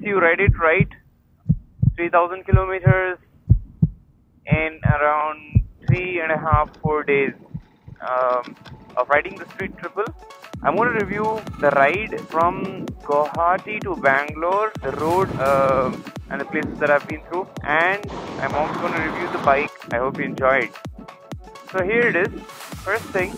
you read it right. 3,000 kilometers in around 3.5-4 days of riding the street triple. I'm going to review the ride from Guwahati to Bangalore, the road and the places that I've been through, and I'm also going to review the bike. I hope you enjoyed. So here it is. First thing,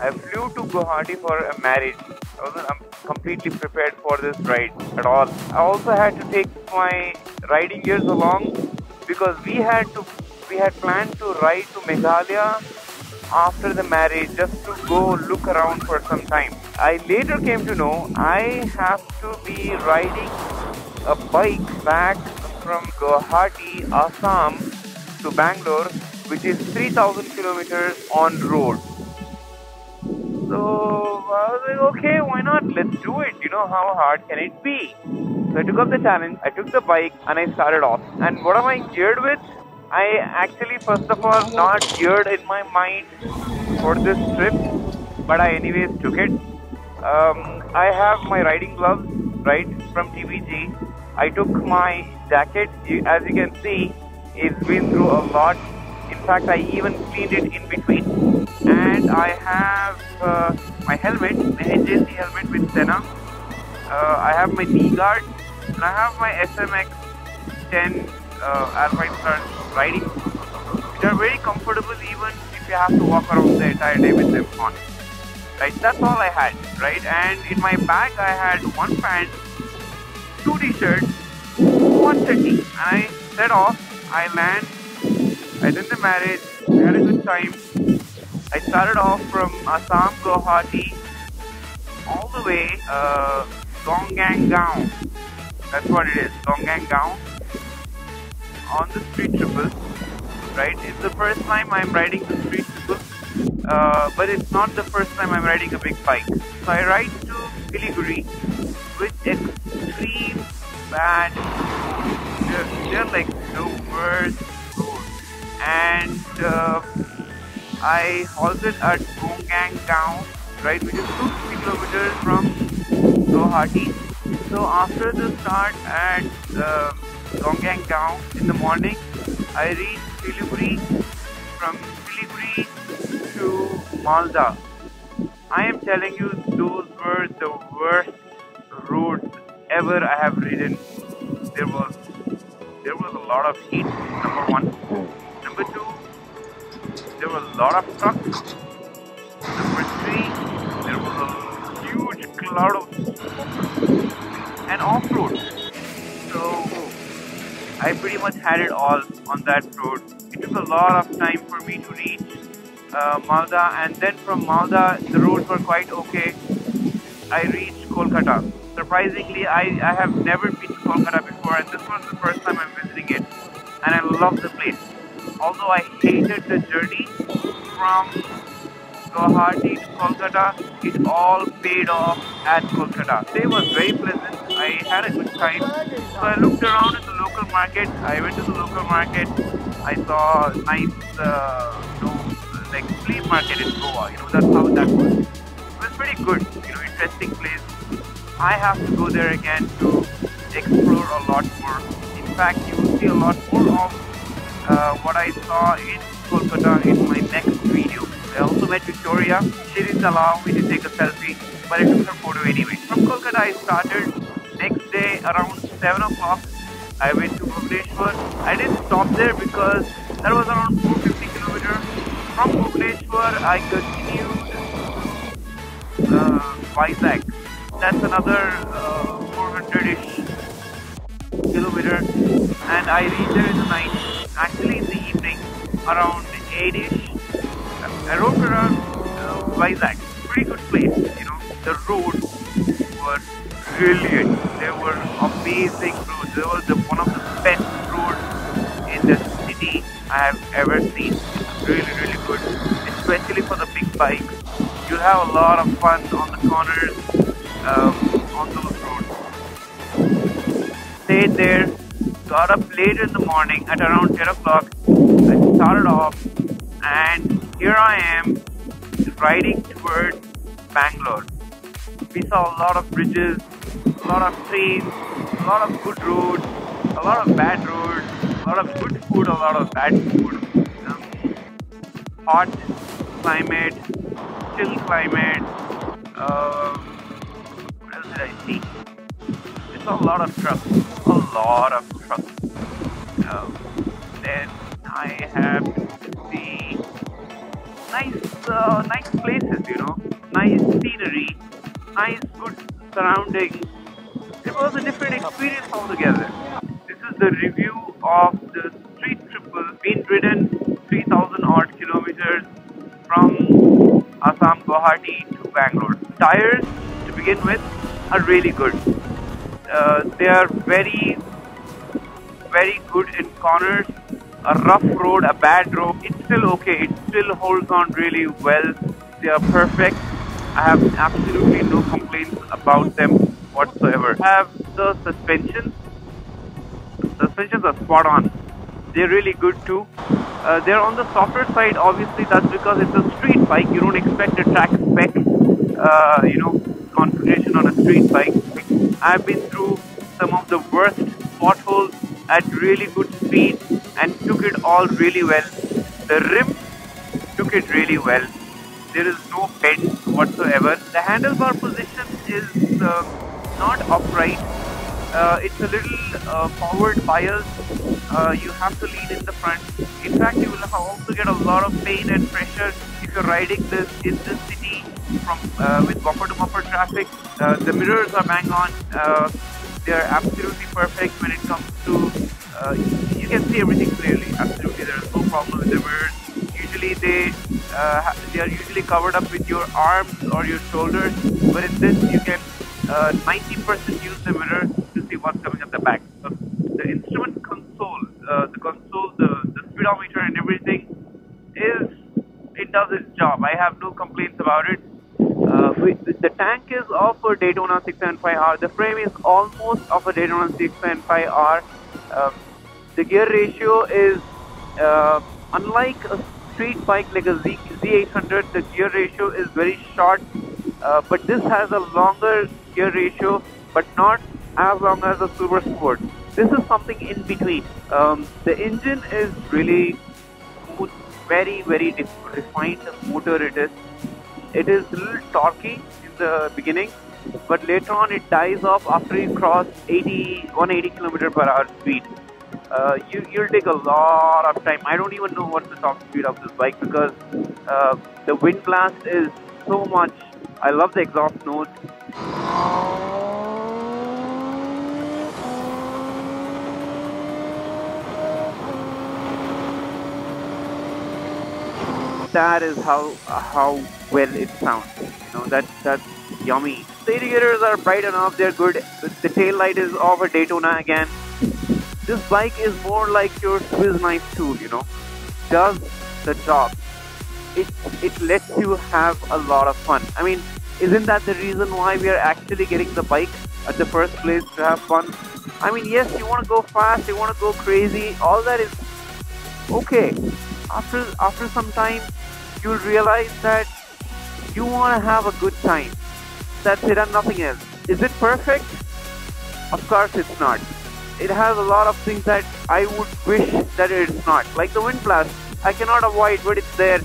I flew to Guwahati for a marriage. I wasn't completely prepared for this ride at all. I also had to take my riding gears along because we had planned to ride to Meghalaya after the marriage just to go look around for some time. I later came to know I have to be riding a bike back from Guwahati, Assam to Bangalore, which is 3,000 kilometers on road. So I was like, okay, why not? Let's do it. How hard can it be? So I took up the challenge, I took the bike and I started off. And what am I geared with? I actually, first of all, not geared in my mind for this trip, but I anyways took it. I have my riding gloves, right, from TBG. I took my jacket. As you can see, it's been through a lot. In fact, I even cleaned it in between. And I have my helmet, my HJC helmet with Senna. I have my knee guard, and I have my SMX 10 Alpine Stars riding boots, which are very comfortable even if you have to walk around the entire day with them on. Right, that's all I had. Right, and in my bag I had one pant, 2 t-shirts, one settee, and I set off. I land. I did the marriage. I had a good time. I started off from Assam, Guwahati, all the way Gaon. That's what it is, Gaon. On the street triple, right? It's the first time I'm riding the street triple, but it's not the first time I'm riding a big bike. So I ride to Siliguri with extreme bad roads. They're like the worst roads. And I halted at Gaon, right, which is 2 kilometers from Guwahati. So after the start at Gaon in the morning, I reached Siliguri. From Siliguri to Malda. I am telling you, those were the worst roads ever I have ridden. There was a lot of heat, number one. Number two, there was a lot of trucks. Number three, there was a huge cloud of smoke. And off-road. So I pretty much had it all on that road. It took a lot of time for me to reach Malda, and then from Malda the roads were quite okay. I reached Kolkata. Surprisingly, I have never been to Kolkata before, and this was the first time I'm visiting it, and I love the place. Although I hated the journey from Guwahati to Kolkata, it all paid off at Kolkata. It was very pleasant. I had a good time. So I looked around in the local market. I went to the local market. I saw a nice, like flea market in Goa. That's how that was. It was pretty good. Interesting place. I have to go there again to explore a lot more. In fact, you will see a lot more of what I saw in Kolkata in my next video. I also met Victoria. She didn't allow me to take a selfie, but I took her photo anyway. From Kolkata I started. Next day around 7 o'clock I went to Bhubaneswar. I didn't stop there because that was around 450 kilometers. From Bhubaneswar I continued Vizag. That's another 400-ish kilometers, and I reached there in the night. Actually in the evening around 8ish. I rode around Vizag. Pretty good place. The roads were brilliant. They were amazing roads. They were one of the best roads in the city I have ever seen. Really, really good. Especially for the big bikes. You'll have a lot of fun on the corners on those roads. Stayed there. Got up late in the morning at around 10 o'clock. I started off, and here I am riding towards Bangalore. We saw a lot of bridges, a a lot of trains, a lot of good roads, a lot of bad roads, a lot of good food, a lot of bad food. Hot climate, chill climate. What else did I see? It's a lot of trucks. A lot of trucks. Then I have to see nice places, you know, nice scenery, nice good surroundings. It was a different experience altogether. This is the review of the Street Triple, been ridden 3,000 odd kilometers from Assam, Guwahati to Bangalore. Tires, to begin with, are really good. They are very good in corners. A rough road, a bad road, it's still okay. It still holds on really well. They are perfect. I have absolutely no complaints about them whatsoever. I have the suspensions. Suspensions are spot on. They're really good too. They're on the softer side. Obviously, that's because it's a street bike. You don't expect a track spec, configuration on a street bike. I've been through some of the worst potholes at really good speed and took it all really well. The rim took it really well. There is no bend whatsoever. The handlebar position is not upright. It's a little forward biased. You have to lean in the front. In fact, you will also get a lot of pain and pressure if you're riding this in the city from with bumper to bumper traffic. The mirrors are bang on. They are absolutely perfect when it comes to you can see everything clearly. Absolutely, there is no problem with the mirrors. Usually they are usually covered up with your arms or your shoulders, but in this you can 90% use the mirror to see what's coming at the back. So the instrument console, the speedometer and everything it does its job. I have no complaints about it. The tank is of a Daytona 675R. The frame is almost of a Daytona 675R. The gear ratio is unlike a street bike like a Z800. The gear ratio is very short, but this has a longer gear ratio, but not as long as a Super Sport. This is something in between. The engine is really smooth, very refined motor it is. It is a little torquey in the beginning, but later on it dies off after you cross 180 km/h speed. You'll take a lot of time. I don't even know what's the top speed of this bike because the wind blast is so much. I love the exhaust note. That is how well it sounds. You know, that's yummy. The indicators are bright enough. They're good. The tail light is of a Daytona again. This bike is more like your Swiss knife tool, you know. Does the job. It lets you have a lot of fun. I mean, isn't that the reason why we are actually getting the bike at the first place, to have fun? I mean, yes, you want to go fast, you want to go crazy, all that is okay. After some time, you'll realize that you want to have a good time. That's it and nothing else. Is it perfect? Of course it's not. It has a lot of things that I would wish that it's not. Like the wind blast, I cannot avoid, but it's there.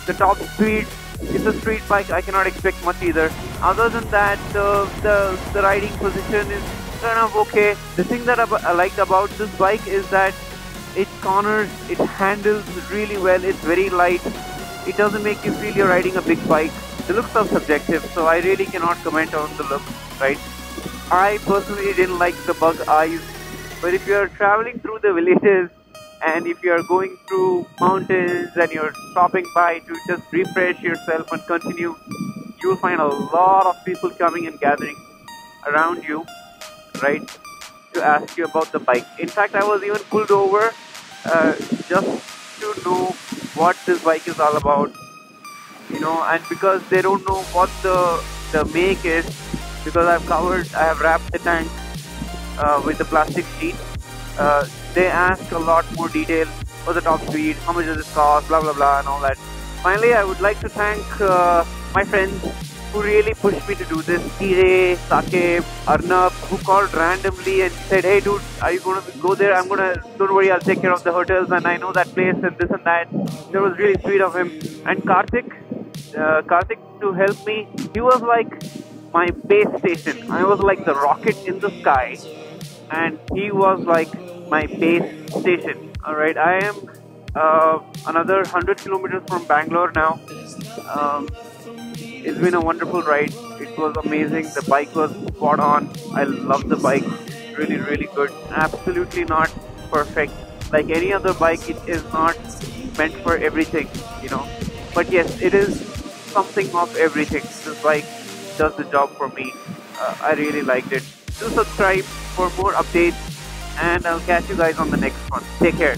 The top speed, it's a street bike, I cannot expect much either. Other than that, the riding position is kind of okay. The thing that I liked about this bike is that it corners, it handles really well, it's very light. It doesn't make you feel you're riding a big bike. The looks are subjective, so I really cannot comment on the looks, right? I personally didn't like the bug eyes, but if you're traveling through the villages and if you're going through mountains and you're stopping by to just refresh yourself and continue, you'll find a lot of people coming and gathering around you, right, to ask you about the bike. In fact, I was even pulled over just to know what this bike is all about, you know, and because they don't know what the make is, because I have wrapped the tank with the plastic sheet. They ask a lot more detail. What's the top speed? How much does it cost? Blah blah blah and all that. Finally, I would like to thank my friends who really pushed me to do this. Tire, Sakib, Arnab, who called randomly and said, "Hey dude, are you gonna go there? Don't worry, I'll take care of the hotels and I know that place and this and that." That was really sweet of him. And Karthik to help me. He was like my base station. I was like the rocket in the sky, and he was like my base station. Alright, I am another 100 kilometers from Bangalore now. It's been a wonderful ride. It was amazing. The bike was spot on. I love the bike. Really, really good. Absolutely not perfect. Like any other bike, it is not meant for everything, you know. But yes, it is something of everything. This bike does the job for me. I really liked it. Do subscribe for more updates, and I'll catch you guys on the next one. Take care.